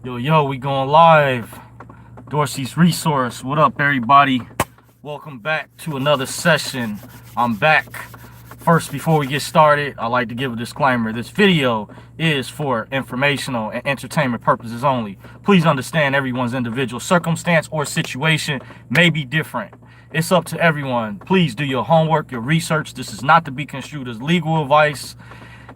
Yo, we going live. Dorsey's Resource. What up, everybody? Welcome back to another session. I'm back. First, before we get started, I'd like to give a disclaimer. This video is for informational and entertainment purposes only. Please understand everyone's individual circumstance or situation may be different. It's up to everyone. Please do your homework, your research. This is not to be construed as legal advice.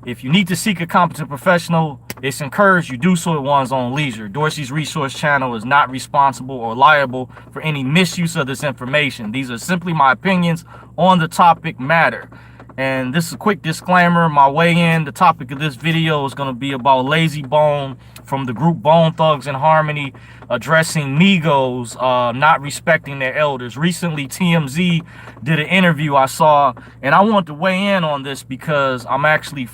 If you need to seek a competent professional, it's encouraged you do so at one's own leisure. Dorsey's Resource channel is not responsible or liable for any misuse of this information. These are simply my opinions on the topic matter. And this is a quick disclaimer. My way in, the topic of this video is going to be about Layzie Bone from the group Bone Thugs and Harmony addressing Migos not respecting their elders. Recently, TMZ did an interview I saw, and I want to weigh in on this because I'm actually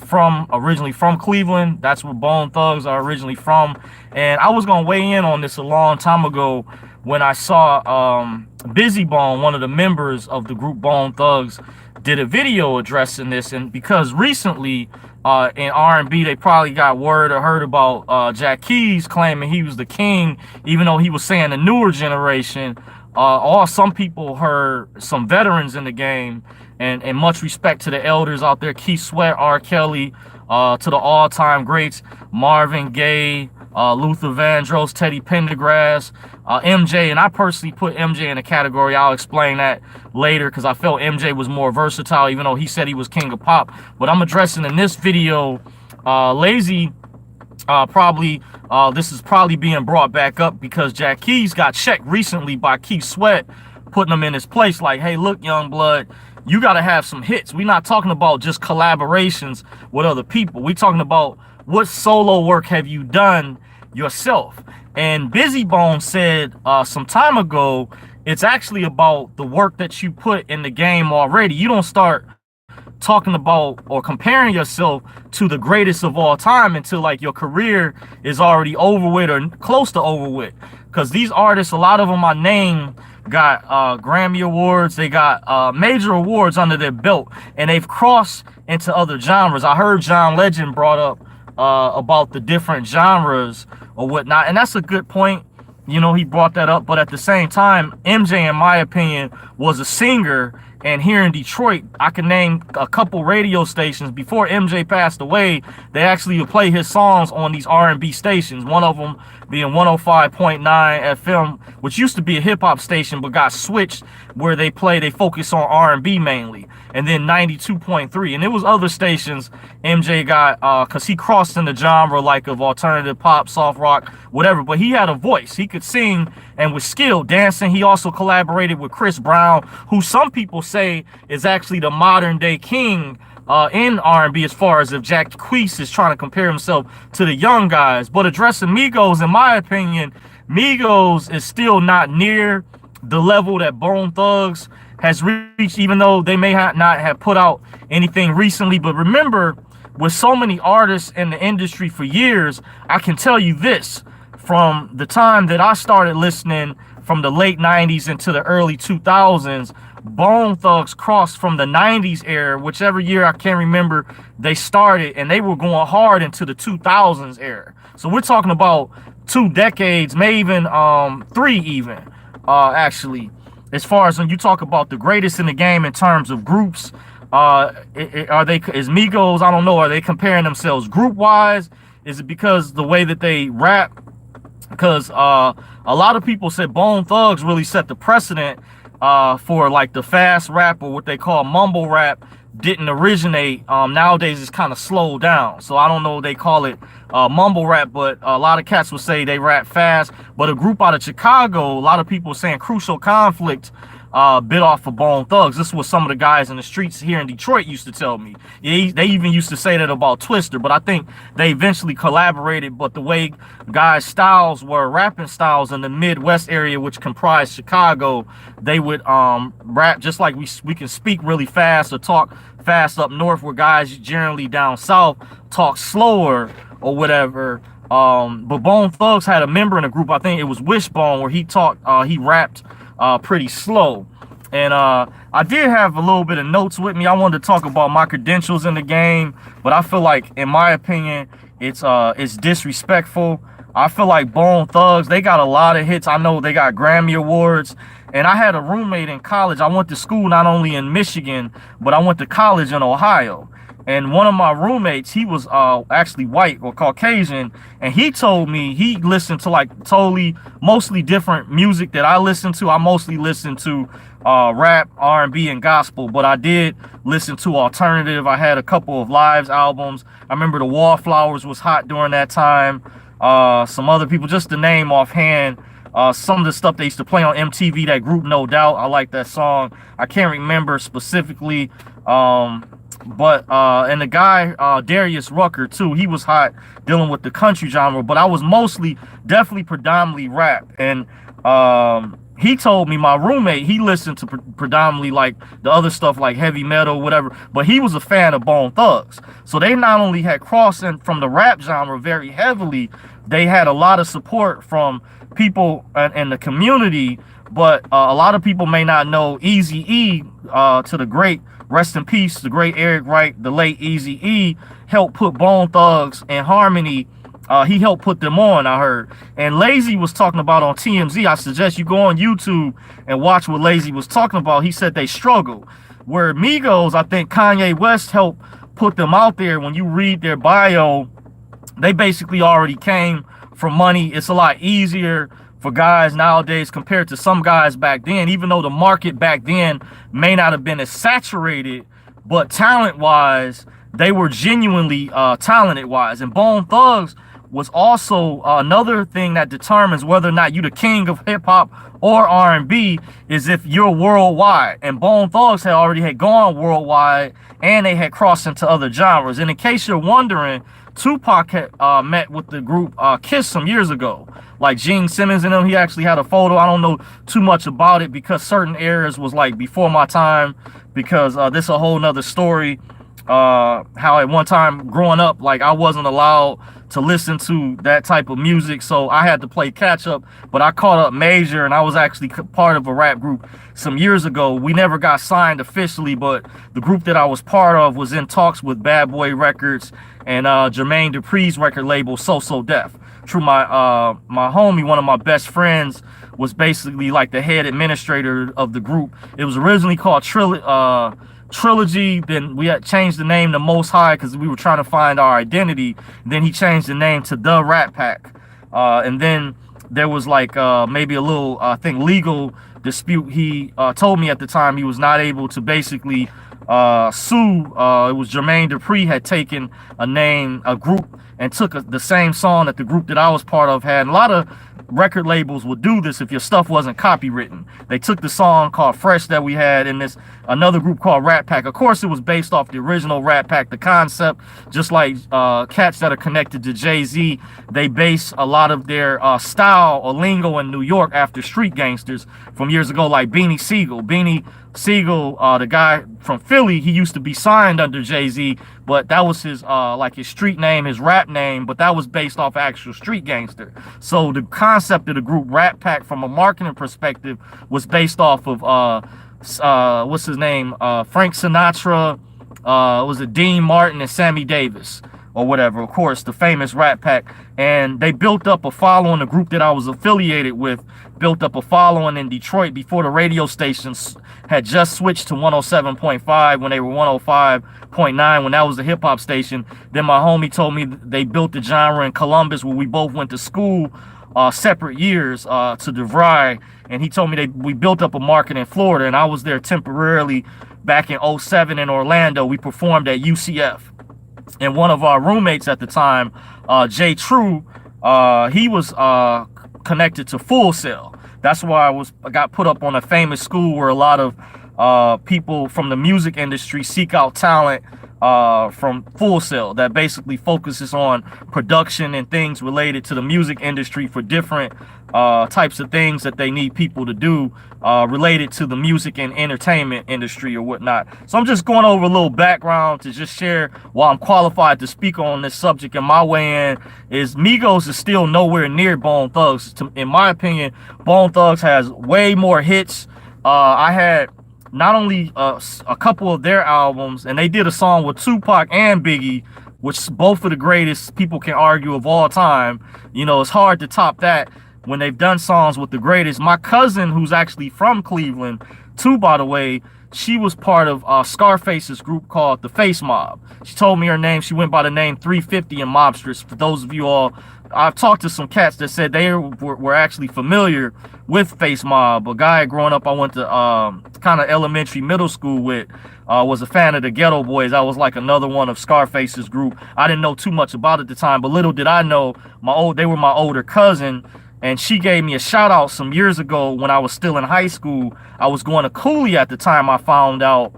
originally from Cleveland. That's where Bone Thugs are originally from. And I was going to weigh in on this a long time ago when I saw Busy Bone, one of the members of the group Bone Thugs, did a video addressing this. And because recently in R&B they probably got word or heard about Jack Keys claiming he was the king, even though he was saying the newer generation, or some people heard some veterans in the game, and much respect to the elders out there, Keith Sweat, R. Kelly, to the all-time greats, Marvin Gaye, Luther Vandross, Teddy Pendergrass, MJ, and I personally put MJ in a category. I'll explain that later because I felt MJ was more versatile, even though he said he was king of pop. But I'm addressing in this video, Layzie, this is probably being brought back up because Jack Keys got checked recently by Keith Sweat, putting him in his place like, hey, look, young blood, you got to have some hits. We're not talking about just collaborations with other people. We're talking about what solo work have you done yourself. And Busy Bone said some time ago, it's actually about the work that you put in the game already. You don't start talking about or comparing yourself to the greatest of all time until like your career is already over with or close to over with. Because these artists, a lot of them I named, got Grammy awards, they got major awards under their belt, and they've crossed into other genres. I heard John Legend brought up about the different genres or whatnot, and that's a good point. You know, he brought that up, but at the same time, MJ, in my opinion, was a singer. And here in Detroit, I can name a couple radio stations. Before MJ passed away, they actually would play his songs on these R&B stations. One of them being 105.9 FM, which used to be a hip-hop station, but got switched where they focus on R&B mainly. And then 92.3. And there was other stations MJ got, because he crossed in the genre like of alternative pop, soft rock, whatever. But he had a voice. He could sing and was skilled dancing. He also collaborated with Chris Brown, who some people say is actually the modern day king in R&B, as far as if Jack Queese is trying to compare himself to the young guys. But addressing Migos, in my opinion, Migos is still not near the level that Bone Thugs has reached, even though they may not have put out anything recently. But remember, with so many artists in the industry for years, I can tell you this, from the time that I started listening from the late 90s into the early 2000s, Bone Thugs crossed from the 90s era, whichever year I can't remember they started, and they were going hard into the 2000s era. So we're talking about 2 decades, maybe even 3 even, actually. As far as when you talk about the greatest in the game in terms of groups, is Migos, I don't know, are they comparing themselves group-wise? Is it because the way that they rap? Because a lot of people said Bone Thugs really set the precedent for like the fast rap, or what they call mumble rap, didn't originate. Nowadays it's kind of slowed down, so I don't know, they call it mumble rap, but a lot of cats would say they rap fast. But a group out of Chicago, a lot of people saying Crucial Conflict bit off of Bone Thugs. This is what some of the guys in the streets here in Detroit used to tell me. They even used to say that about Twister, but I think they eventually collaborated. But the way guys' styles were, rapping styles in the Midwest area, which comprised Chicago, they would rap just like we can speak really fast or talk fast up north, where guys generally down south talk slower or whatever. But Bone Thugs had a member in the group, I think it was Wishbone, where he rapped pretty slow. And I did have a little bit of notes with me. I wanted to talk about my credentials in the game, but I feel like, in my opinion, it's disrespectful I feel like Bone Thugs, they got a lot of hits. I know they got Grammy Awards. And I had a roommate in college. I went to school not only in Michigan, but I went to college in Ohio. And one of my roommates, he was actually white or Caucasian, and he told me he listened to like mostly different music that I listen to. I mostly listen to rap, R&B, and gospel, but I did listen to alternative. I had a couple of Lives albums. I remember the Wallflowers was hot during that time. Some other people, just to name offhand. Some of the stuff they used to play on MTV, that group No Doubt, I like that song. I can't remember specifically. And the guy, Darius Rucker too, he was hot dealing with the country genre, but I was definitely predominantly rap. And he told me, my roommate, he listened to predominantly like the other stuff like heavy metal, whatever, but he was a fan of Bone Thugs. So they not only had crossing from the rap genre very heavily, they had a lot of support from people in the community, but a lot of people may not know Eazy-E, to the great, rest in peace, the great Eric Wright, the late Eazy-E, helped put Bone Thugs and Harmony, he helped put them on, I heard. And Layzie was talking about on TMZ, I suggest you go on YouTube and watch what Layzie was talking about. He said they struggle. Where Migos, I think Kanye West helped put them out there. When you read their bio, they basically already came from money. It's a lot easier for guys nowadays compared to some guys back then, even though the market back then may not have been as saturated, but talent-wise, they were genuinely talented-wise. And Bone Thugs was also another thing that determines whether or not you the king of hip-hop or R&B is if you're worldwide. And Bone Thugs had gone worldwide, and they had crossed into other genres. And in case you're wondering, Tupac had met with the group Kiss some years ago. Like Gene Simmons and them, he actually had a photo. I don't know too much about it because certain eras was like before my time, because this is a whole nother story. How at one time growing up, like I wasn't allowed to listen to that type of music, so I had to play catch up. But I caught up major, and I was actually part of a rap group some years ago. We never got signed officially, but the group that I was part of was in talks with Bad Boy Records and Jermaine Dupri's record label, So Def. True, my homie, one of my best friends, was basically like the head administrator of the group. It was originally called Trilogy, then we had changed the name to Most High because we were trying to find our identity. Then he changed the name to The Rat Pack, and then there was like maybe a little legal dispute. He told me at the time he was not able to basically sue. It was Jermaine Dupri had taken a group and took the same song that the group that I was part of had. And a lot of record labels would do this if your stuff wasn't copywritten. They took the song called Fresh that we had in this another group called Rat Pack. Of course, it was based off the original Rat Pack, the concept, just like cats that are connected to Jay-Z. They base a lot of their style or lingo in New York after street gangsters from years ago, like Beanie Siegel. Beanie Siegel, the guy from Philly, he used to be signed under Jay-Z, but that was his his street name, his rap name, but that was based off actual street gangster. So the concept of the group Rat Pack from a marketing perspective was based off of what's his name, Frank Sinatra, was it Dean Martin and Sammy Davis or whatever, of course, the famous Rat Pack. And they built up a following. The group that I was affiliated with built up a following in Detroit before the radio stations had just switched to 107.5 when they were 105.9 when that was the hip-hop station. Then my homie told me they built the genre in Columbus, where we both went to school separate years, to DeVry, and he told me we built up a market in Florida, and I was there temporarily back in 07 in Orlando. We performed at UCF, and one of our roommates at the time, Jay True, he was connected to Full Sail. That's why I got put up on a famous school where a lot of people from the music industry seek out talent from Full Sail that basically focuses on production and things related to the music industry for different types of things that they need people to do related to the music and entertainment industry or whatnot. So I'm just going over a little background to just share why I'm qualified to speak on this subject. And my way in is Migos is still nowhere near Bone Thugs. In my opinion, Bone Thugs has way more hits. I had not only a couple of their albums, and they did a song with Tupac and Biggie which both of the greatest people can argue of all time. You know, it's hard to top that when they've done songs with the greatest. My cousin, who's actually from Cleveland, too, by the way, she was part of Scarface's group called the Face Mob. She told me her name. She went by the name 350 in Mobsters. For those of you all, I've talked to some cats that said they were actually familiar with Face Mob. A guy growing up I went to kind of elementary, middle school with was a fan of the Ghetto Boys. I was like another one of Scarface's group. I didn't know too much about it at the time, but little did I know they were my older cousin. And she gave me a shout out some years ago when I was still in high school. I was going to Cooley at the time. I found out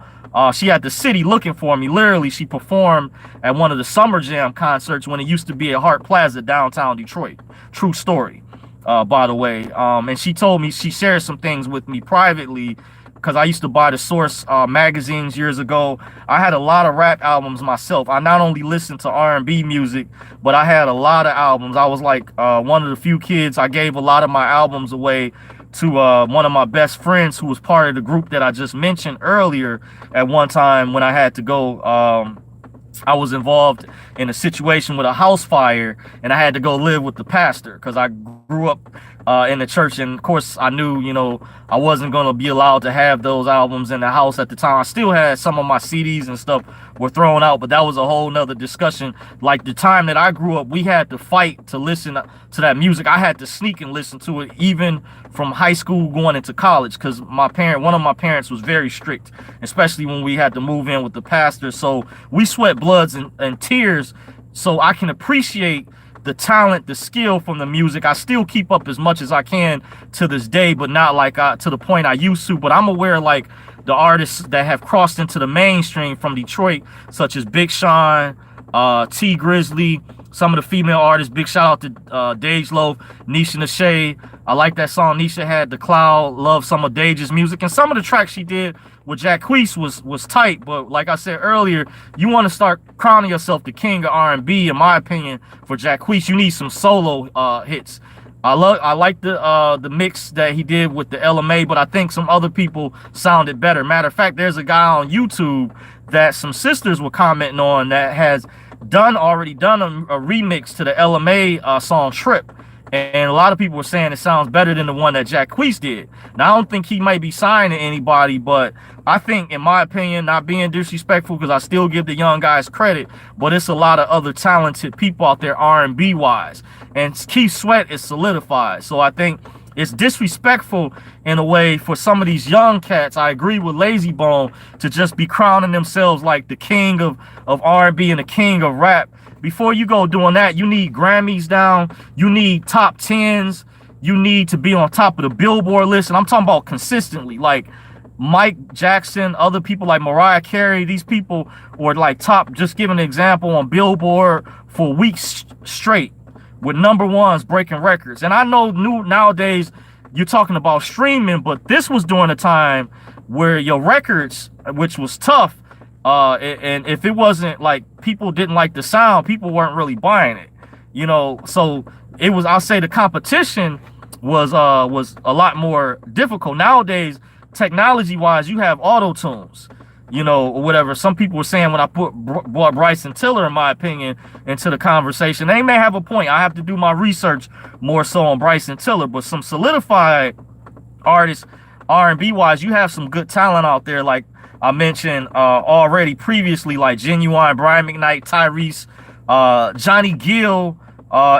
she had the city looking for me. Literally, she performed at one of the Summer Jam concerts when it used to be at Hart Plaza, downtown Detroit. True story, by the way. And she told me, she shared some things with me privately, because I used to buy the Source magazines years ago. I had a lot of rap albums myself. I not only listened to R&B music, but I had a lot of albums. I was like one of the few kids. I gave a lot of my albums away to one of my best friends who was part of the group that I just mentioned earlier. At one time when I had to go, I was involved in a situation with a house fire, and I had to go live with the pastor because I grew up in the church. And of course I knew, you know, I wasn't going to be allowed to have those albums in the house at the time. I still had some of my CDs and stuff were thrown out, but that was a whole nother discussion. Like the time that I grew up, we had to fight to listen to that music. I had to sneak and listen to it even from high school going into college, because one of my parents was very strict, especially when we had to move in with the pastor. So we sweat bloods and tears so I can appreciate the talent, the skill from the music. I still keep up as much as I can to this day, but not like to the point I used to. But I'm aware, like, the artists that have crossed into the mainstream from Detroit, such as Big Sean, T Grizzly, some of the female artists. Big shout out to Dage Loaf, Nisha Nashay. I like that song Nisha had, The Cloud. Love some of Dage's music, and some of the tracks she did with Jacquees was tight. But like I said earlier, you want to start crowning yourself the king of R&B, in my opinion. For Jacquees, you need some solo hits. I like the mix that he did with the LMA, but I think some other people sounded better. Matter of fact, there's a guy on YouTube that some sisters were commenting on that has already done a remix to the LMA song Trip. And a lot of people were saying it sounds better than the one that Jacquees did. Now, I don't think he might be signing anybody, but I think, in my opinion, not being disrespectful, because I still give the young guys credit, but it's a lot of other talented people out there R&B wise. And Keith Sweat is solidified. So I think it's disrespectful in a way for some of these young cats. I agree with Layzie Bone to just be crowning themselves like the king of R&B and the king of rap. Before you go doing that, you need Grammys down. You need top 10s. You need to be on top of the Billboard list. And I'm talking about consistently. Like Mike Jackson, other people like Mariah Carey, these people were like top, just giving an example, on Billboard for weeks straight with #1s breaking records. And I know nowadays you're talking about streaming, but this was during a time where your records, which was tough, and if it wasn't like people didn't like the sound, people weren't really buying it, you know. So it was, I'll say, the competition was a lot more difficult. Nowadays, technology wise, you have auto tunes, you know, or whatever. Some people were saying when I brought Bryson Tiller, in my opinion, into the conversation. They may have a point. I have to do my research more so on Bryson Tiller, but some solidified artists, R&B wise, you have some good talent out there. Like I mentioned already previously, like Genuine, Brian McKnight, Tyrese, Johnny Gill,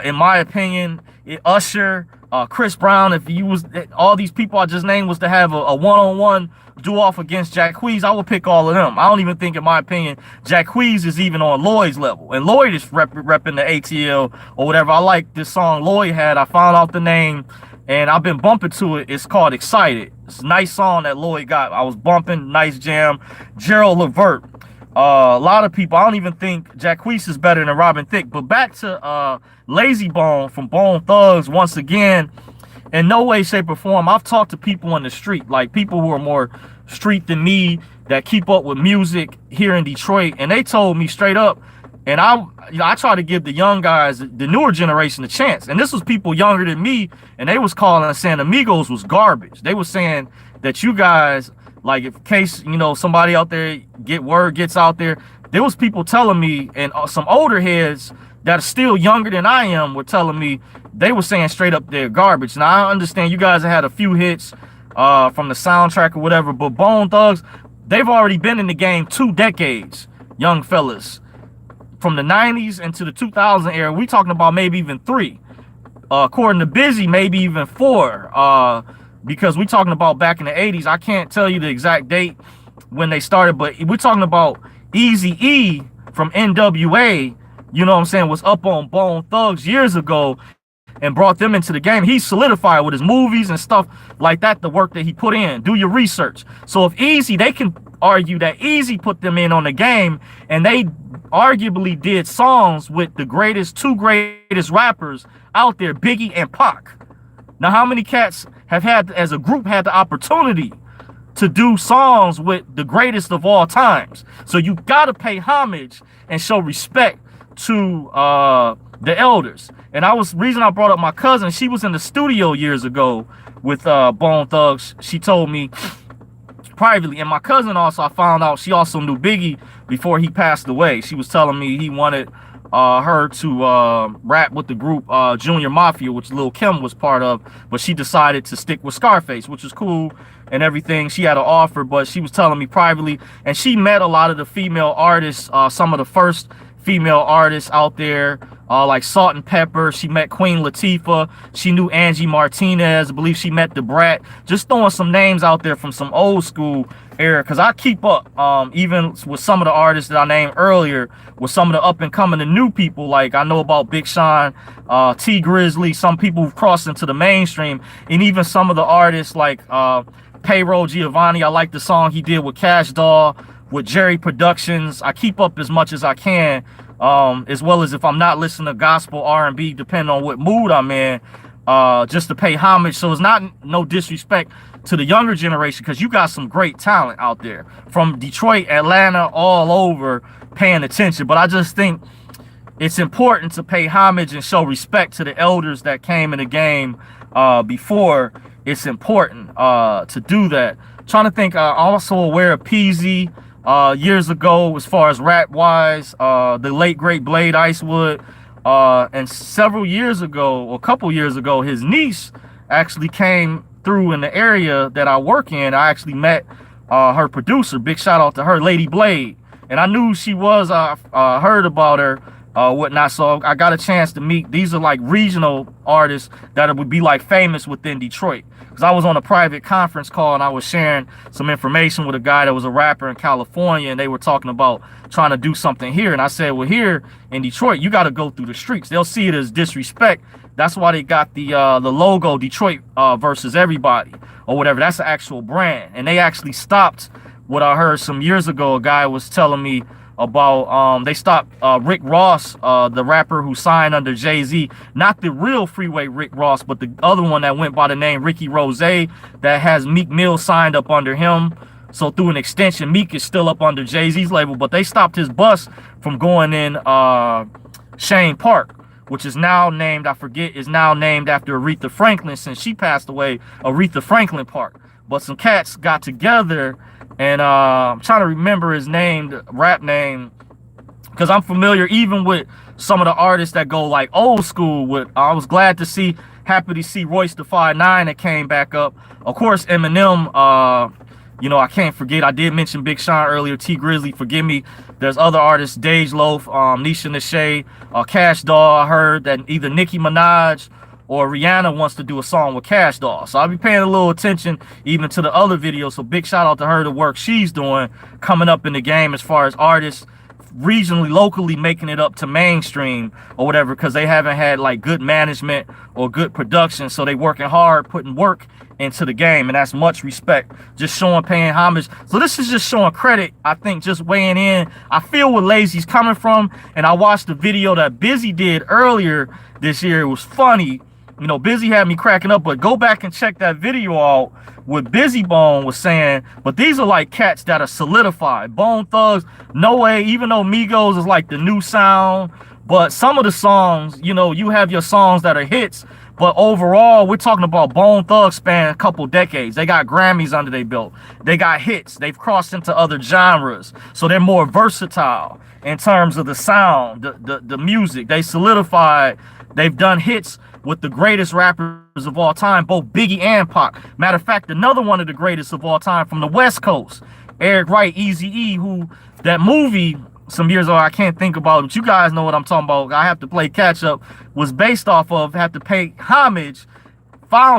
in my opinion, Usher, Chris Brown. If you was, all these people I just named was to have a one-on-one do off against Jacquees, I would pick all of them. I don't even think, in my opinion, Jacquees is even on Lloyd's level. And Lloyd is repping the ATL or whatever. I like this song Lloyd had. I found out the name and I've been bumping to it. It's called Excited. It's a nice song that Lloyd got. I was bumping, nice jam. Gerald Levert. A lot of people, I don't even think Jacquees is better than Robin Thicke. But back to Layzie Bone from Bone Thugs once again. In no way, shape, or form, I've talked to people on the street, like people who are more street than me, that keep up with music here in Detroit, and they told me straight up, and I try to give the young guys, the newer generation, a chance. And this was people younger than me, and they was calling and saying the Migos was garbage. They were saying that you guys, like, in case, you know, somebody out there word gets out there, there was people telling me, and some older heads that are still younger than I am were telling me, they were saying straight up they're garbage. Now I understand you guys have had a few hits from the soundtrack or whatever, but Bone Thugs, they've already been in the game 2 decades, young fellas. From the 90s into the 2000 era, we talking about maybe even 3. According to Busy, maybe even 4. Because we talking about back in the 80s. I can't tell you the exact date when they started, but we're talking about Eazy-E from NWA, you know what I'm saying, was up on Bone Thugs years ago and brought them into the game. He solidified with his movies and stuff like that, the work that he put in. Do your research. So if Eazy, they can argue that Eazy put them in on the game, and they arguably did songs with the two greatest rappers out there, Biggie and Pac. Now, how many cats have had, as a group, had the opportunity to do songs with the greatest of all times? So you gotta pay homage and show respect to the elders. And reason I brought up my cousin, she was in the studio years ago with Bone Thugs. She told me privately, and my cousin also, I found out she also knew Biggie before he passed away. She was telling me he wanted her to rap with the group Junior Mafia, which Lil Kim was part of, but she decided to stick with Scarface, which is cool and everything. She had an offer, but she was telling me privately, and she met a lot of the female artists, some of the first female artists out there, like Salt and Pepper. She met Queen Latifah. She knew Angie Martinez. I believe she met the Brat. Just throwing some names out there from some old school era, because I keep up even with some of the artists that I named earlier, with some of the up and coming and new people. Like I know about Big Sean, T Grizzly, some people who've crossed into the mainstream, and even some of the artists like Payroll Giovanni. I like the song he did with Cash Doll, with Jerry Productions. I keep up as much as I can, as well as if I'm not listening to gospel, R&B, depending on what mood I'm in, just to pay homage. So it's not no disrespect to the younger generation, because you got some great talent out there from Detroit, Atlanta, all over, paying attention. But I just think it's important to pay homage and show respect to the elders that came in the game before. It's important to do that. Trying to think, I'm also aware of Peasy years ago, as far as rap wise, the late great Blade Icewood, and several years ago, or a couple years ago, his niece actually came through in the area that I work in. I actually met her producer. Big shout out to her, Lady Blade, and I knew she was. Heard about her, whatnot. So I got a chance to meet. These are like regional artists that would be like famous within Detroit. Because I was on a private conference call and I was sharing some information with a guy that was a rapper in California, and they were talking about trying to do something here. And I said, well, here in Detroit, you got to go through the streets. They'll see it as disrespect. That's why they got the logo Detroit versus everybody or whatever. That's the actual brand. And they actually stopped what I heard some years ago. A guy was telling me about they stopped Rick Ross, the rapper who signed under Jay-Z, not the real Freeway Rick Ross, but the other one that went by the name Ricky Rose, that has Meek Mill signed up under him. So through an extension, Meek is still up under Jay-Z's label, but they stopped his bus from going in Shane Park, which is now named, is now named after Aretha Franklin, since she passed away, Aretha Franklin Park. But some cats got together, and I'm trying to remember his name, the rap name, because I'm familiar even with some of the artists that go like old school with. I was happy to see Royce da 5'9" that came back up. Of course, Eminem, you know, I can't forget. I did mention Big Sean earlier, T Grizzly, forgive me. There's other artists, Dej Loaf, Nisha Nashay, Cash Doll. I heard that either Nicki Minaj or Rihanna wants to do a song with Cash Doll. So I'll be paying a little attention even to the other videos. So big shout out to her, the work she's doing coming up in the game as far as artists regionally, locally making it up to mainstream or whatever, because they haven't had like good management or good production. So they working hard, putting work into the game, and that's much respect. Just showing, paying homage. So this is just showing credit, I think, just weighing in. I feel where Layzie's coming from, and I watched the video that Busy did earlier this year. It was funny. You know, Busy had me cracking up, but go back and check that video out. What Busy Bone was saying, but these are like cats that are solidified. Bone Thugs, no way, even though Migos is like the new sound, but some of the songs, you know, you have your songs that are hits, But overall, we're talking about Bone Thugs span a couple decades. They got Grammys under their belt. They got hits. They've crossed into other genres. So they're more versatile in terms of the sound, the music. They solidified. They've done hits with the greatest rappers of all time, both Biggie and Pac. Matter of fact, another one of the greatest of all time from the West Coast, Eric Wright, Eazy-E, who that movie some years ago, I can't think about it, but you guys know what I'm talking about. I have to play catch up, was based off of, have to pay homage,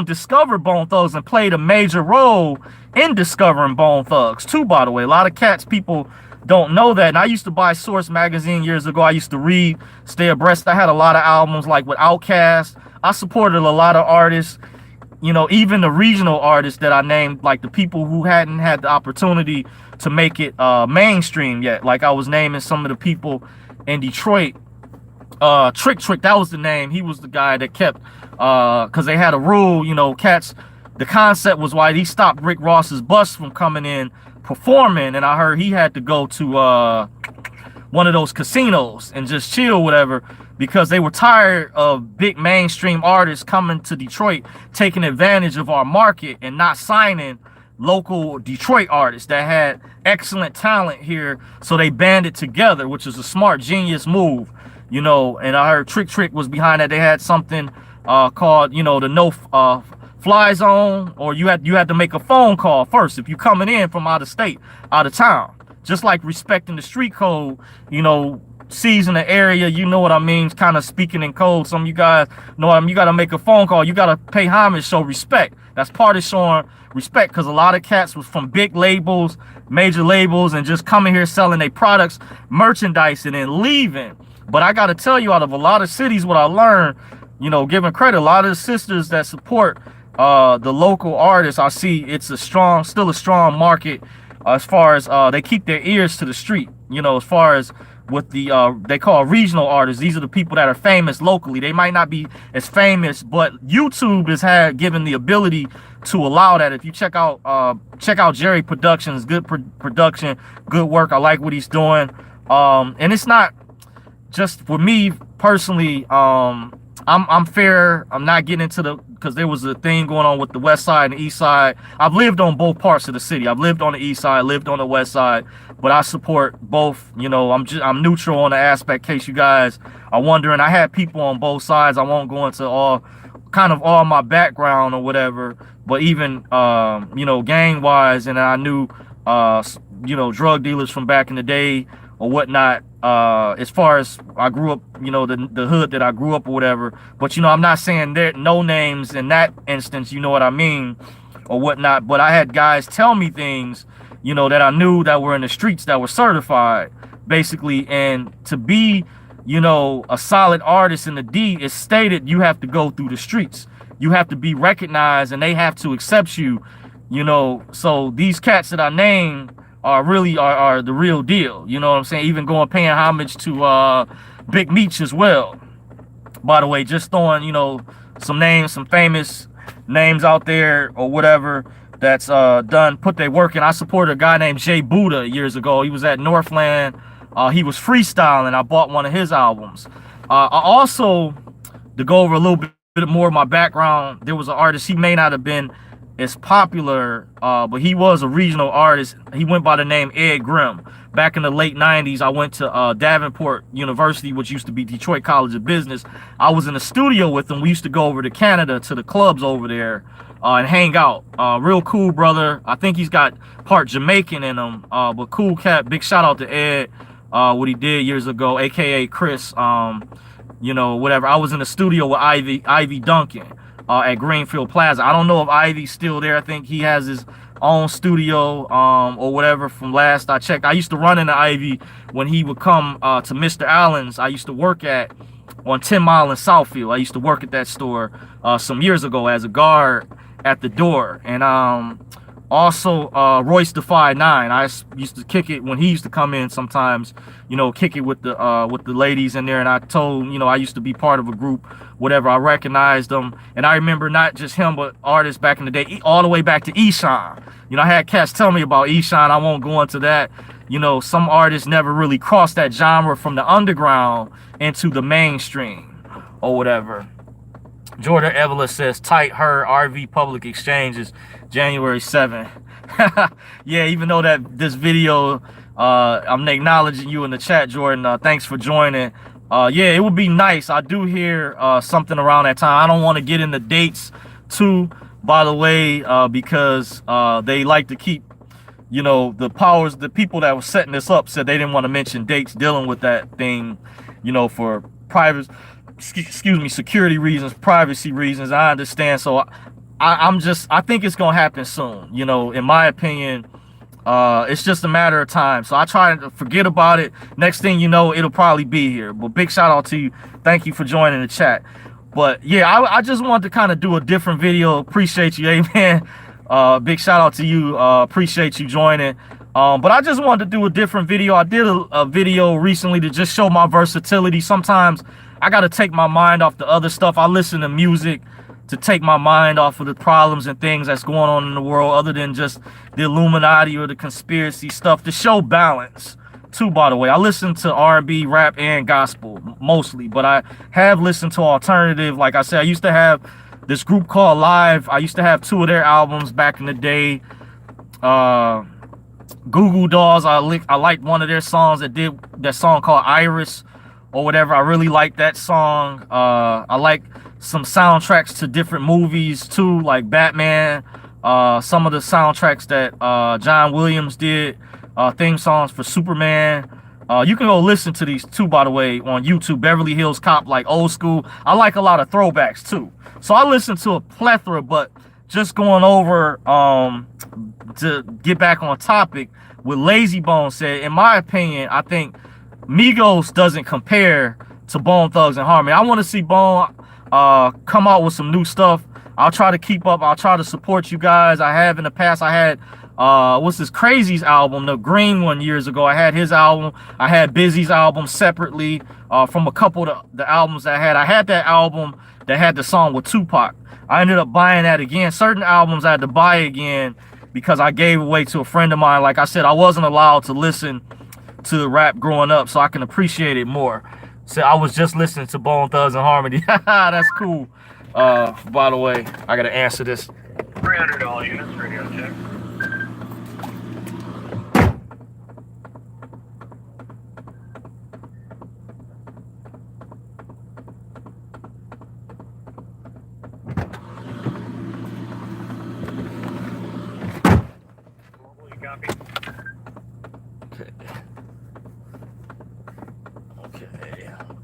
discovered Bone Thugs and played a major role in discovering Bone Thugs too, by the way. A lot of cats, people don't know that. And I used to buy Source magazine years ago. I used to read, stay abreast. I had a lot of albums like with Outkast. I supported a lot of artists, you know, even the regional artists that I named, like the people who hadn't had the opportunity to make it mainstream yet. Like I was naming some of the people in Detroit. Trick, that was the name. He was the guy that kept, because they had a rule, you know, cats, the concept was why he stopped Rick Ross's bus from coming in performing, and I heard he had to go to one of those casinos and just chill, whatever, because they were tired of big mainstream artists coming to Detroit, taking advantage of our market and not signing local Detroit artists that had excellent talent here. So they banded together, which is a smart, genius move, you know. And I heard Trick was behind that. They had something called, you know, the no fly zone, or you had to make a phone call first if you coming in from out of state, out of town. Just like respecting the street code, you know, season the area, you know what I mean, kind of speaking in code. Some of you guys know what I mean. You got to make a phone call. You got to pay homage, show respect. That's part of showing respect, because a lot of cats was from big labels, major labels, and just coming here selling their products, merchandise, and then leaving. But I got to tell you, out of a lot of cities, what I learned, you know, giving credit, a lot of the sisters that support the local artists, I see it's still a strong market as far as they keep their ears to the street, you know, as far as with the they call regional artists. These are the people that are famous locally. They might not be as famous, but YouTube has given the ability to allow that. If you check out Jerry Productions, good production, good work. I like what he's doing. And it's not just for me personally. I'm fair. I'm not getting into because there was a thing going on with the west side and the east side. I've lived on both parts of the city. I've lived on the east side, lived on the west side, but I support both. You know, I'm neutral on the aspect, in case you guys are wondering. I had people on both sides. I won't go into all my background or whatever, but even you know, gang wise, and I knew you know, drug dealers from back in the day or whatnot. As far as I grew up, you know, the hood that I grew up or whatever. But, you know, I'm not saying there no names in that instance, you know what I mean, or whatnot. But I had guys tell me things, you know, that I knew that were in the streets, that were certified, basically. And to be, you know, a solid artist in the D, it's stated you have to go through the streets. You have to be recognized, and they have to accept you, you know. So these cats that I named are the real deal, you know what I'm saying? Even paying homage to Big Meech as well. By the way, just throwing, you know, some famous names out there or whatever that's put their work in. I supported a guy named Jay Buddha years ago. He was at Northland. He was freestyling. I bought one of his albums. I also, to go over a little bit more of my background, there was an artist, he may not have been as popular, but he was a regional artist. He went by the name Ed Grimm. Back in the late 90s, I went to Davenport University, which used to be Detroit College of Business. I was in the studio with him. We used to go over to Canada to the clubs over there and hang out. Real cool brother. I think he's got part Jamaican in him, but cool cat. Big shout out to Ed, what he did years ago, aka Chris. You know, whatever. I was in the studio with Ivy Duncan at Greenfield Plaza. I don't know if Ivy's still there. I think he has his own studio or whatever. From last I checked, I used to run into Ivy when he would come to Mr. Allen's. I used to work on 10 Mile in Southfield. I used to work at that store some years ago as a guard at the door. And also Royce the 5'9". I used to kick it when he used to come in sometimes, you know, kick it with the ladies in there. And I told, you know, I used to be part of a group, whatever. I recognized them. And I remember not just him, but artists back in the day, all the way back to Eshawn. You know, I had cats tell me about Eshawn. I won't go into that. You know, some artists never really crossed that genre from the underground into the mainstream or whatever. Jordan Evelyn says, tight her RV public exchanges January 7th. Yeah, even though that this video, I'm acknowledging you in the chat, Jordan. Thanks for joining. Yeah, it would be nice. I do hear something around that time. I don't want to get into dates too, by the way, because they like to keep, you know, the people that were setting this up said they didn't want to mention dates dealing with that thing, you know, for private, excuse me, security reasons, privacy reasons. I understand. So I think it's gonna happen soon. You know, in my opinion, it's just a matter of time. So I try to forget about it. Next thing you know, it'll probably be here. But big shout out to you. Thank you for joining the chat. But yeah, I just wanted to kind of do a different video. Appreciate you, amen. Big shout out to you. Appreciate you joining. But I just wanted to do a different video. I did a video recently to just show my versatility. Sometimes I got to take my mind off the other stuff. I listen to music to take my mind off of the problems and things that's going on in the world, other than just the Illuminati or the conspiracy stuff, to show balance too, by the way. I listen to R&B, rap, and gospel mostly, but I have listened to alternative. Like I said, I used to have this group called Live. I used to have 2 of their albums back in the day. Goo Goo Dolls, I liked one of their songs that did that song called Iris or whatever. I really like that song. I like some soundtracks to different movies too, like Batman. Some of the soundtracks that John Williams did, theme songs for Superman. You can go listen to these too, by the way, on YouTube. Beverly Hills Cop, like old school. I like a lot of throwbacks too. So I listen to a plethora, but just going over to get back on topic, what Layzie Bone said, in my opinion, I think Migos doesn't compare to Bone Thugs and Harmony. I want to see Bone come out with some new stuff. I'll try to keep up. I'll try to support you guys. I have in the past. I had what's this Crazy's album, the green one, years ago. I had his album. I had Busy's album separately from a couple of the albums I had. I had that album that had the song with Tupac. I ended up buying that again. Certain albums I had to buy again because I gave away to a friend of mine. Like I said, I wasn't allowed to listen to rap growing up, so I can appreciate it more. So I was just listening to Bone Thugs and Harmony. That's cool. By the way, I gotta answer this. $300 units, radio check.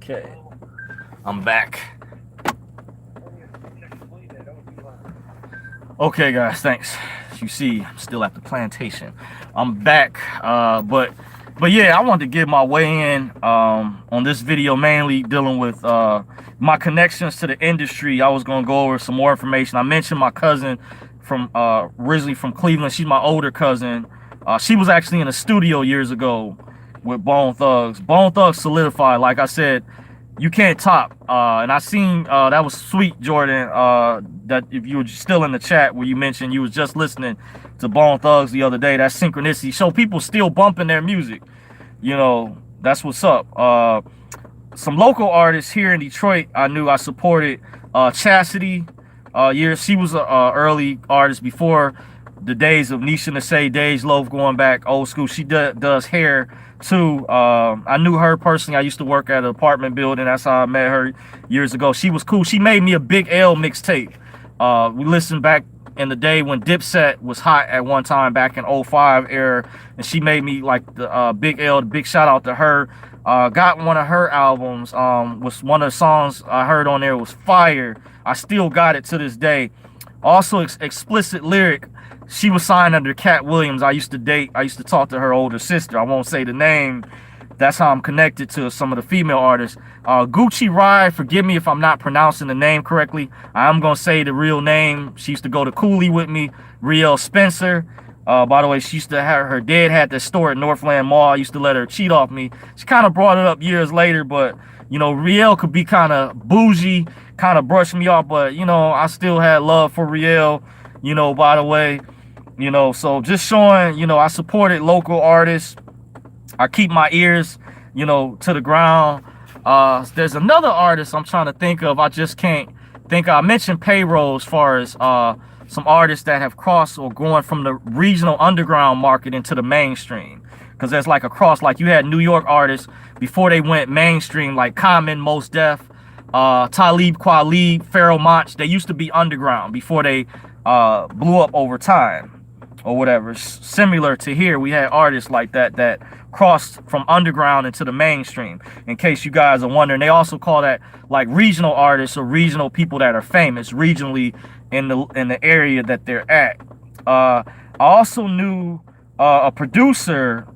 Okay. I'm back. Okay, guys, thanks. As you see, I'm still at the plantation. I'm back. But yeah, I wanted to give my way in on this video, mainly dealing with my connections to the industry. I was gonna go over some more information. I mentioned my cousin from originally from Cleveland. She's my older cousin. She was actually in a studio years ago with Bone Thugs. Bone Thugs solidified, like I said, you can't top. And I seen that was sweet, Jordan, that if you were still in the chat where you mentioned you was just listening to Bone Thugs the other day, that synchronicity. So people still bumping their music. You know, that's what's up. Some local artists here in Detroit, I supported Chastity. She was an early artist before the days of Nisha Nasay, Dej Loaf, going back old school. She does hair too. I knew her personally. I used to work at an apartment building. That's how I met her years ago. She was cool. She made me a Big L mixtape. We listened back in the day when Dipset was hot at one time back in 05 era, and she made me like the Big L. Big shout out to her. Got one of her albums. Was one of the songs I heard on there was fire. I still got it to this day. Also, Explicit Lyric. She was signed under Cat Williams. I used to talk to her older sister. I won't say the name. That's how I'm connected to some of the female artists. Gucci Ride, forgive me if I'm not pronouncing the name correctly. I'm going to say the real name. She used to go to Cooley with me. Riel Spencer. By the way, she used to have her dad had that store at Northland Mall. I used to let her cheat off me. She kind of brought it up years later, but you know, Riel could be kind of bougie, kind of brush me off, but you know, I still had love for Riel, you know, by the way. You know, so just showing, you know, I supported local artists. I keep my ears, you know, to the ground. There's another artist I'm trying to think of. I just can't think I mentioned payroll as far as some artists that have crossed or going from the regional underground market into the mainstream. Because there's like a cross, like you had New York artists before they went mainstream, like Common, Mos Def, Talib Kweli, Pharoah Monch. They used to be underground before they blew up over time or whatever. Similar to here, we had artists like that that crossed from underground into the mainstream. In case you guys are wondering, they also call that like regional artists or regional people that are famous regionally in the area that they're at. I also knew a producer,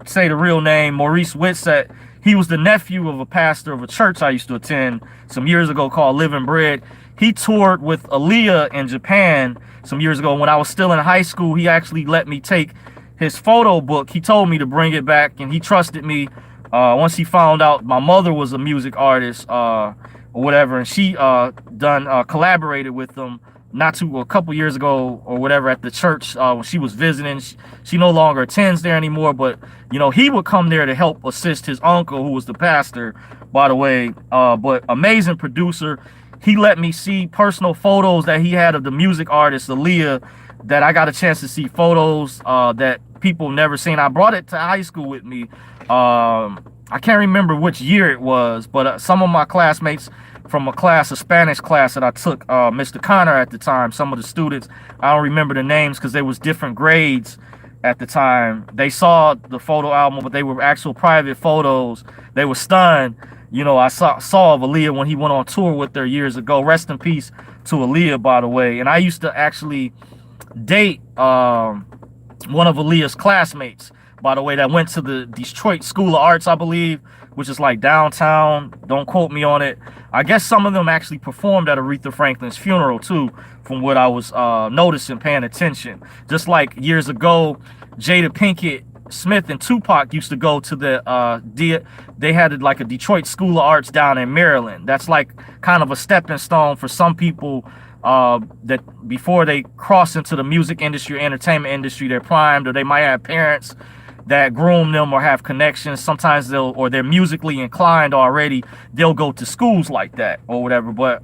say the real name, Maurice Whitsett. He was the nephew of a pastor of a church I used to attend some years ago called Living Bread. He toured with Aaliyah in Japan some years ago. When I was still in high school, he actually let me take his photo book. He told me to bring it back, and he trusted me. Once he found out my mother was a music artist or whatever, and she collaborated with him a couple years ago or whatever at the church when she was visiting. She no longer attends there anymore, but you know, he would come there to help assist his uncle, who was the pastor, by the way. But amazing producer. He let me see personal photos that he had of the music artist Aaliyah, that I got a chance to see photos that people never seen. I brought it to high school with me. I can't remember which year it was, but some of my classmates from a Spanish class that I took, Mr. Connor at the time, some of the students, I don't remember the names because they was different grades at the time. They saw the photo album, but they were actual private photos. They were stunned. You know, I saw of Aaliyah when he went on tour with her years ago. Rest in peace to Aaliyah, by the way. And I used to actually date one of Aaliyah's classmates, by the way, that went to the Detroit School of Arts, I believe, which is like downtown. Don't quote me on it. I guess some of them actually performed at Aretha Franklin's funeral too, from what I was noticing, paying attention. Just like years ago, Jada Pinkett Smith and Tupac used to go to they had like a Detroit School of Arts down in Maryland. That's like kind of a stepping stone for some people that before they cross into the music industry, entertainment industry, they're primed, or they might have parents that groom them or have connections. Sometimes they're musically inclined already. They'll go to schools like that or whatever. But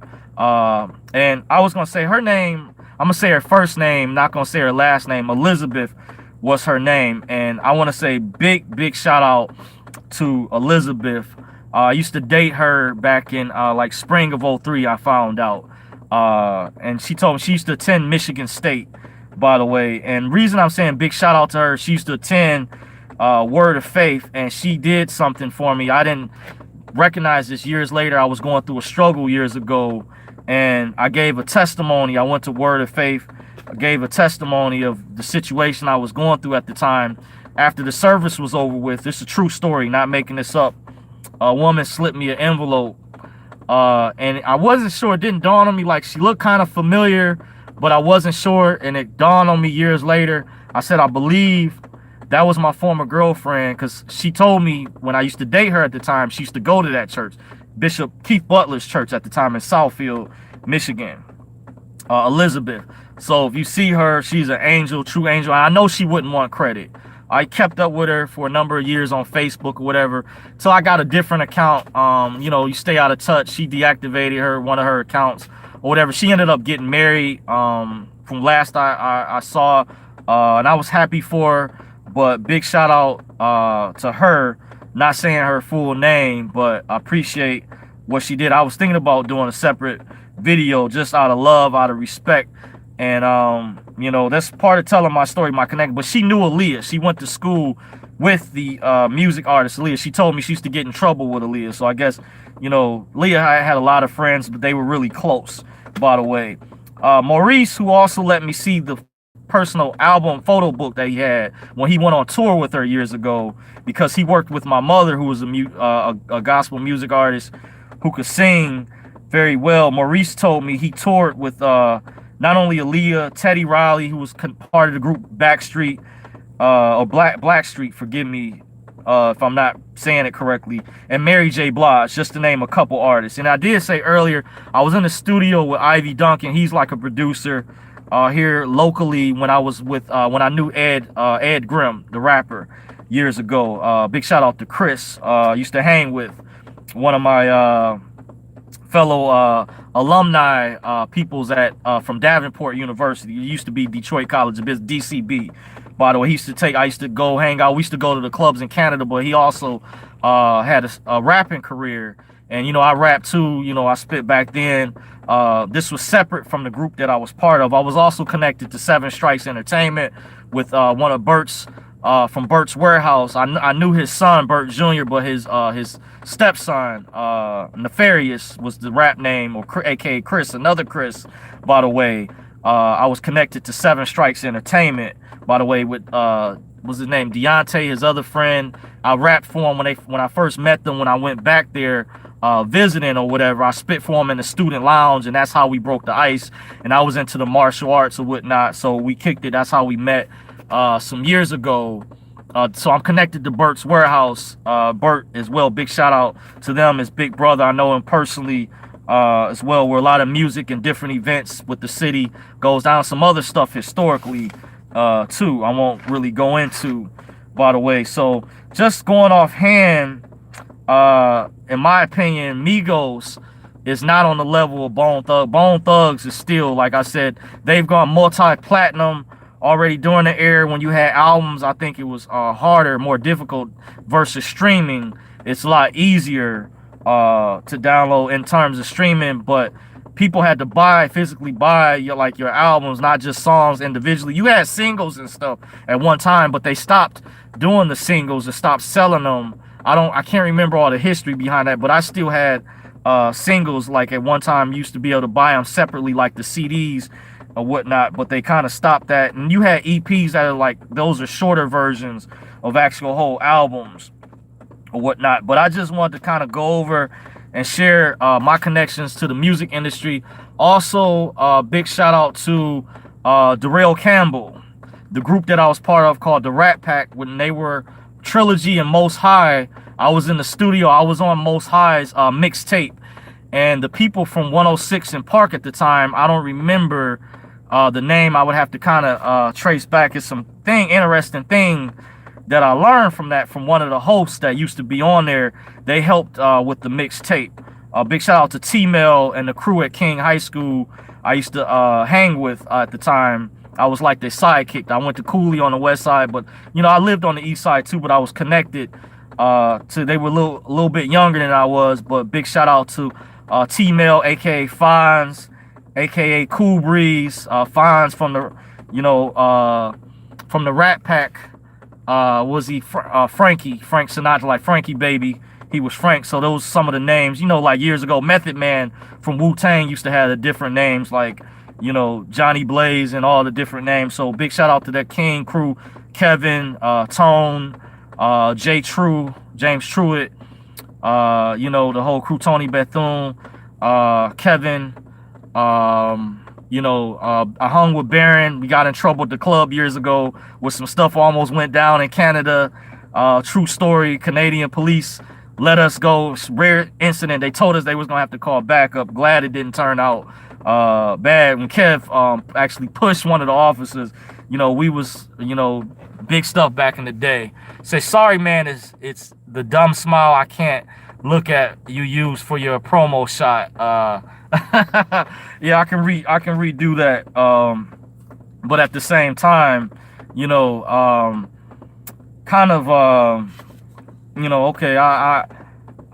and I was gonna say her name. I'm gonna say her first name, not gonna say her last name. Elizabeth was her name, and I want to say big shout out to Elizabeth. I used to date her back in like spring of '03. I found out, and she told me she used to attend Michigan State, by the way. And reason I'm saying big shout out to her, she used to attend Word of Faith, and she did something for me. I didn't recognize this years later. I was going through a struggle years ago, and I gave a testimony. I went to Word of Faith. I gave a testimony of the situation I was going through at the time. After the service was over with, this is a true story, not making this up. A woman slipped me an envelope, and I wasn't sure. It didn't dawn on me. Like, she looked kind of familiar, but I wasn't sure. And it dawned on me years later. I said, I believe that was my former girlfriend, because she told me when I used to date her at the time, she used to go to that church, Bishop Keith Butler's church at the time in Southfield, Michigan. Elizabeth. So if you see her, she's an angel, true angel. I know she wouldn't want credit. I kept up with her for a number of years on Facebook or whatever, till I got a different account. You know, you stay out of touch. She deactivated one of her accounts or whatever. She ended up getting married from last I saw, and I was happy for her. But big shout out to her. Not saying her full name, but I appreciate what she did. I was thinking about doing a separate video just out of love, out of respect. And you know, that's part of telling my story, my connection. But she knew Aaliyah. She went to school with the music artist Aaliyah. She told me she used to get in trouble with Aaliyah. So I guess, you know, Aaliyah had a lot of friends, but they were really close, by the way. Maurice, who also let me see the personal album photo book that he had when he went on tour with her years ago, because he worked with my mother, who was a gospel music artist who could sing very well. Maurice told me he toured with not only Aaliyah, Teddy Riley, who was part of the group Backstreet, or Blackstreet, forgive me if I'm not saying it correctly, and Mary J. Blige, just to name a couple artists. And I did say earlier, I was in the studio with Ivy Duncan. He's like a producer here locally when I was with, when I knew Ed Grimm, the rapper, years ago. Big shout out to Chris. Used to hang with one of my fellow alumni peoples at from Davenport University. It used to be Detroit College of Business, DCB. By the way, I used to go hang out. We used to go to the clubs in Canada, but he also had a rapping career. And, I rapped too, I spit back then. This was separate from the group that I was part of. I was also connected to Seven Strikes Entertainment with one of Bert's from Bert's Warehouse. I knew his son, Bert Jr., but his stepson, Nefarious, was the rap name, or aka Chris, another Chris, by the way. I was connected to Seven Strikes Entertainment, by the way, with was his name Deontay, his other friend. I rapped for him when I first met them, when I went back there visiting or whatever. I spit for him in the student lounge, and that's how we broke the ice. And I was into the martial arts or whatnot, so we kicked it. That's how we met some years ago. So I'm connected to Bert's Warehouse. Bert as well, big shout out to them, his big brother. I know him personally as well, where a lot of music and different events with the city goes down. Some other stuff historically too, I won't really go into, by the way. So just going offhand, in my opinion, Migos is not on the level of Bone Thugs. Bone Thugs is still, like I said, they've gone multi-platinum already during the era. When you had albums, I think it was harder, more difficult versus streaming. It's a lot easier to download in terms of streaming, but people had to physically buy your albums, not just songs individually. You had singles and stuff at one time, but they stopped doing the singles and stopped selling them. I can't remember all the history behind that, but I still had singles. Like at one time, you used to be able to buy them separately, like the CDs or whatnot, but they kind of stopped that. And you had EPs that are like, those are shorter versions of actual whole albums or whatnot. But I just wanted to kind of go over and share my connections to the music industry. Also, big shout out to Darrell Campbell, the group that I was part of called the Rat Pack. When they were Trilogy and Most High, I was in the studio. I was on Most High's mixtape, and the people from 106 in Park at the time, I don't remember the name. I would have to kind of trace back. It's interesting thing that I learned from one of the hosts that used to be on there. They helped with the mixtape. Big shout out to T-Mail and the crew at King High School I used to hang with at the time. I was like their sidekick. I went to Cooley on the west side, but I lived on the east side too, but I was connected to, they were a little bit younger than I was. But big shout out to T-Mail, aka Fonz, aka Cool Breeze. Fonz from the Rat Pack. Was he Frank Sinatra, like Frankie Baby? He was Frank. So those some of the names, like years ago, Method Man from Wu-Tang used to have the different names, like Johnny Blaze and all the different names. So big shout out to that King crew, Kevin, Tone, James Truitt, the whole crew, Tony Bethune, Kevin, I hung with Baron. We got in trouble at the club years ago with some stuff almost went down in Canada. True story. Canadian police let us go. Rare incident. They told us they was gonna have to call backup. Glad it didn't turn out bad. When Kev actually pushed one of the officers, we was big stuff back in the day. Say sorry, man. It's the dumb smile I can't look at you use for your promo shot. Yeah, I can redo that. But at the same time, okay,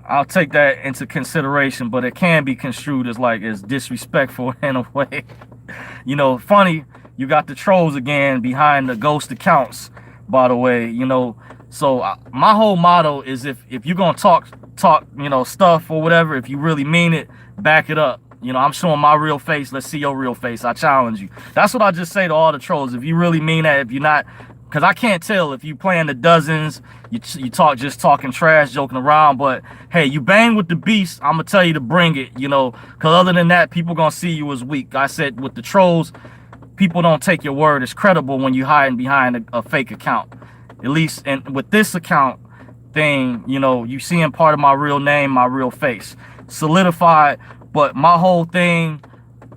I'll take that into consideration, but it can be construed as disrespectful in a way. Funny, you got the trolls again behind the ghost accounts, by the way. So my whole motto is if you're gonna talk stuff or whatever, if you really mean it, back it up. I'm showing my real face. Let's see your real face. I challenge you. That's what I just say to all the trolls. If you really mean that, if you're not, because I can't tell if you playing the dozens, you talking trash, joking around. But hey, you bang with the beast, I'm gonna tell you to bring it. Because other than that, people gonna see you as weak. I said with the trolls, people don't take your word as credible when you hiding behind a fake account. At least, and with this account thing, you seeing part of my real name, my real face, solidified. But my whole thing,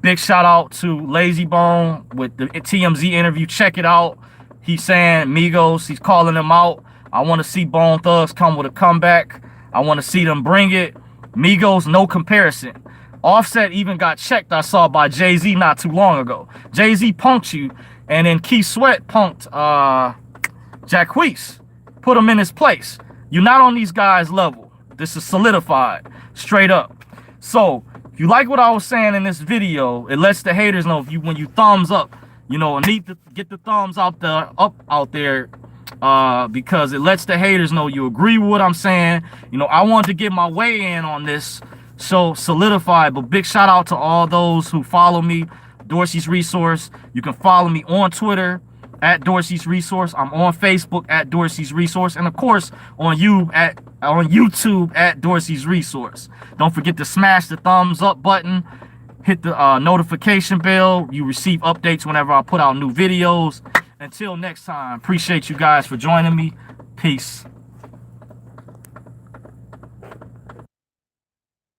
big shout out to Layzie Bone with the TMZ interview. Check it out. He's saying Migos, he's calling them out. I want to see Bone Thugs come with a comeback. I want to see them bring it. Migos, no comparison. Offset even got checked, I saw, by Jay-Z not too long ago. Jay-Z punked you, and then Keith Sweat punked Jacquees. Put him in his place. You're not on these guys' level. This is solidified, straight up. So, if you like what I was saying in this video, it lets the haters know when you thumbs up, you know, need to get the thumbs out there, because it lets the haters know you agree with what I'm saying. You know, I wanted to get my way in on this, so solidified. But big shout out to all those who follow me, Dorsey's Resource. You can follow me on Twitter at Dorsey's Resource. I'm on Facebook at Dorsey's Resource, and of course on YouTube at Dorsey's Resource. Don't forget to smash the thumbs up button, hit the notification bell. You receive updates whenever I put out new videos. Until next time, appreciate you guys for joining me. Peace.